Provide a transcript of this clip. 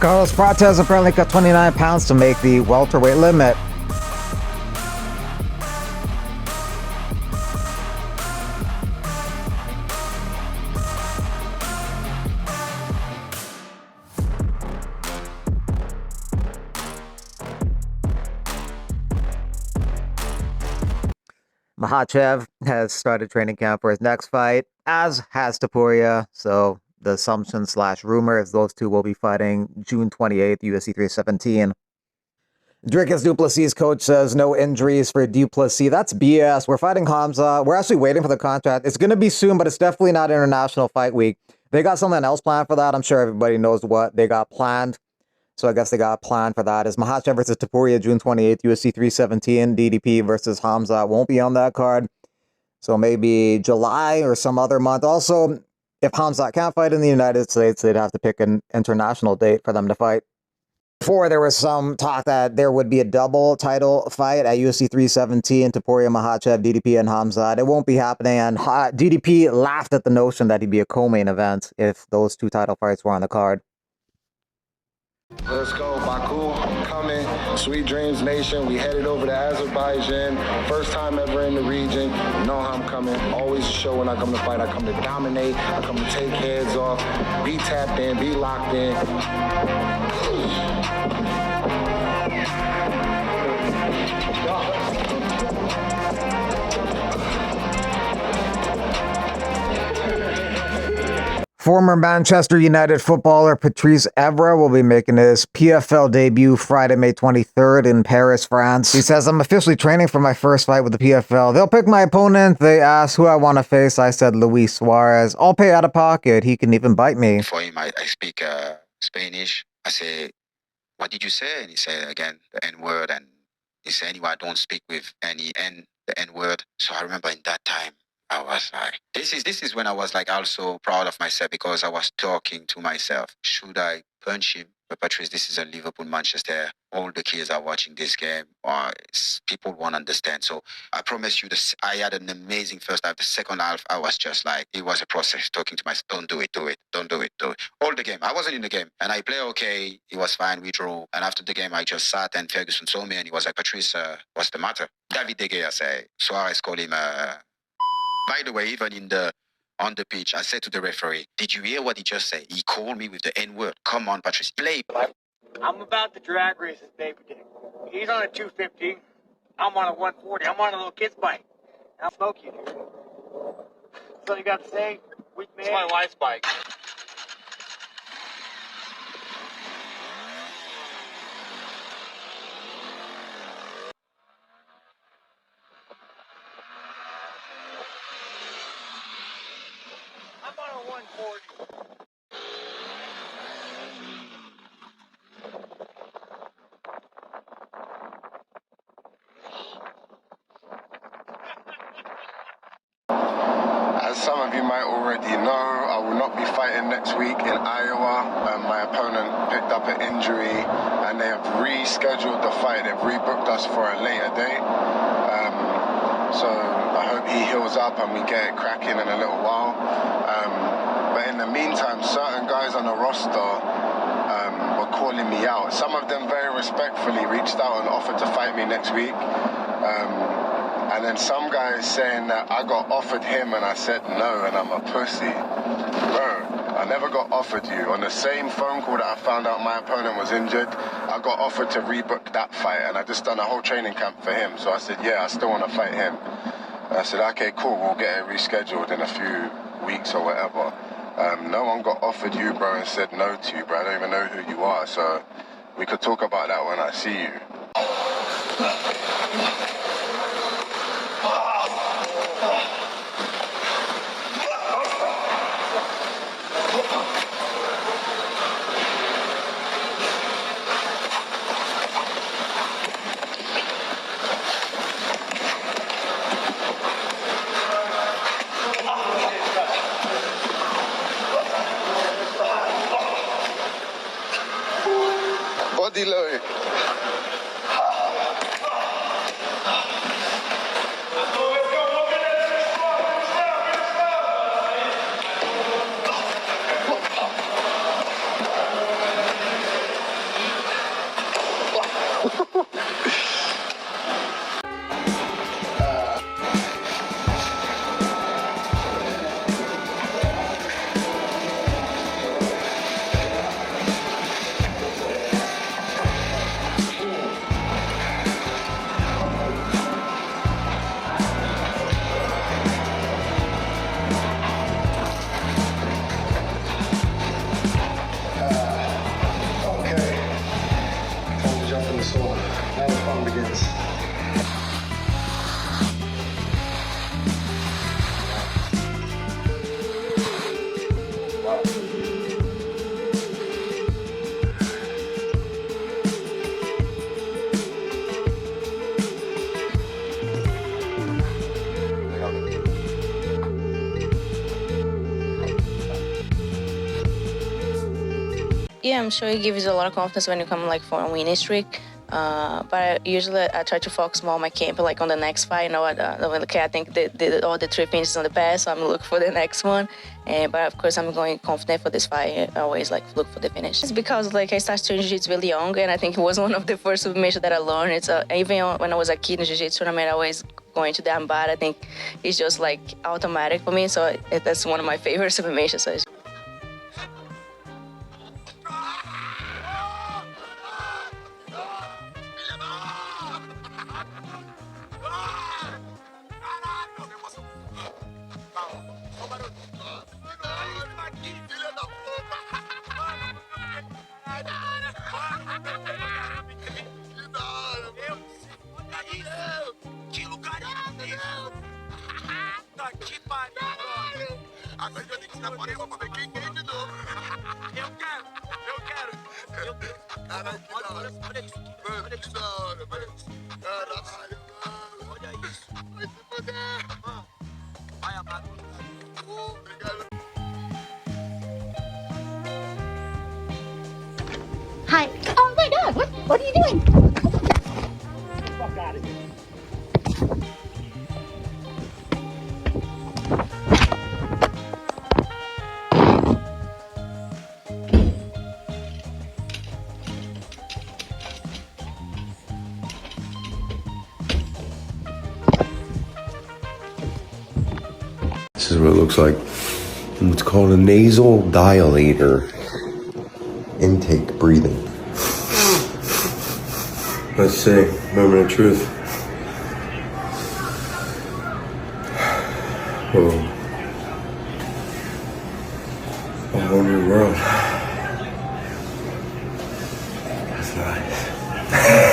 Carlos Prates apparently cut 29 pounds to make the welterweight limit. Makhachev has started training camp for his next fight, as has Topuria. So the assumption / rumor is those two will be fighting June 28th, UFC 317. Dricus du Plessis' coach says no injuries for du Plessis. That's BS. We're fighting Hamza. We're actually waiting for the contract. It's going to be soon, but it's definitely not International Fight Week. They got something else planned for that. I'm sure everybody knows what they got planned. So I guess they got planned for that. Is Makhachev versus Topuria June 28th, UFC 317. DDP versus Hamza won't be on that card. So maybe July or some other month. Also, if Hamza can't fight in the United States, they'd have to pick an international date for them to fight. Before, there was some talk that there would be a double title fight at UFC 317, Topuria, Makhachev, DDP, and Hamza. It won't be happening, and DDP laughed at the notion that he'd be a co-main event if those two title fights were on the card. Let's go, Baku, coming, Sweet Dreams Nation. We headed over to Azerbaijan. First time ever in the region. You know how I'm coming. Always a show when I come to fight. I come to dominate. I come to take heads off. Be tapped in. Be locked in. Former Manchester United footballer Patrice Evra will be making his PFL debut Friday, May 23rd in Paris, France. He says, I'm officially training for my first fight with the PFL. They'll pick my opponent. They asked who I want to face. I said Luis Suarez. I'll pay out of pocket. He can even bite me. For him, I speak Spanish. I say, what did you say? And he said again, the N-word. And he said, anyway, I don't speak with any N, the N-word. So I remember in that time, I was like, this is when I was like also proud of myself because I was talking to myself. Should I punch him? But Patrice, this is a Liverpool, Manchester. All the kids are watching this game. People won't understand. So I promise you this. I had an amazing first half. The second half, I was just like, it was a process talking to myself. Don't do it. Don't do it. All the game. I wasn't in the game. And I play okay. It was fine. We drew. And after the game, I just sat and Ferguson saw me and he was like, Patrice, what's the matter? David De Gea said, Suarez called him by the way, even on the pitch, I said to the referee, did you hear what he just said? He called me with the N-word. Come on, Patrice, play. I'm about to drag race his baby dick. He's on a 250. I'm on a 140. I'm on a little kid's bike. And I'll smoke you, dude. That's all you got to say? Weak man. It's my wife's bike. I'm on a 140. As some of you might already know, I will not be fighting next week in Iowa. My opponent picked up an injury and they have rescheduled the fight. They've rebooked us for a later date. So I hope he heals up and we get it cracking in a little while. But in the meantime, certain guys on the roster were calling me out. Some of them very respectfully reached out and offered to fight me next week. And then some guy is saying that I got offered him and I said no and I'm a pussy. Bro, I never got offered you. On the same phone call that I found out my opponent was injured, I got offered to rebook that fight and I just done a whole training camp for him. So I said, yeah, I still want to fight him. And I said, okay, cool, we'll get it rescheduled in a few weeks or whatever. No one got offered you, bro, and said no to you, bro. I don't even know who you are, so we could talk about that when I see you. Body load. experience. Yeah, I'm sure it gives you a lot of confidence when you come like for a winning streak. But usually I try to focus more on my camp, like on the next fight. You know, okay, I think all the 3 finishes on the pass, so I'm looking for the next one. But of course, I'm going confident for this fight. I always like look for the finish. It's because like I started to jiu-jitsu really young, and I think it was one of the first submissions that I learned. It's even when I was a kid in jiu-jitsu tournament, I always going to the armbar. I think it's just like automatic for me, so that's one of my favorite submissions. So Agora eu tenho que ensinar pra ver quem ganha de novo. Eu quero. Caralho, que da hora. Olha isso aqui. Mano, que da hora, velho. Caralho, mano. Olha isso. Vai se fuder. Vai, amado. Obrigado. Hi. Oh my God! What are you doing? Fuck out of here. This is what it looks like. It's called a nasal dilator. Intake breathing. Let's see. Moment of truth. Whoa. A whole new world. That's nice.